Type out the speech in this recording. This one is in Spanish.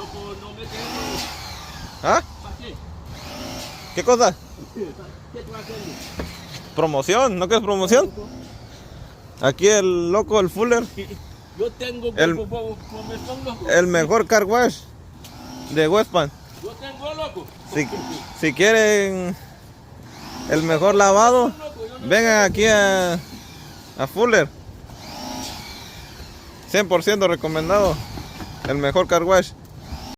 loco, no me tengo. ¿Ah? ¿Para qué? ¿Qué cosa? ¿Qué tú haces? Promoción, ¿no quieres promoción? Aquí el loco, el Fuller, Yo tengo El- comezón, loco. el mejor car wash de West Palm. Yo tengo, loco. Si quieren el mejor lavado, vengan aquí a Fuller. 100% recomendado. El mejor car wash.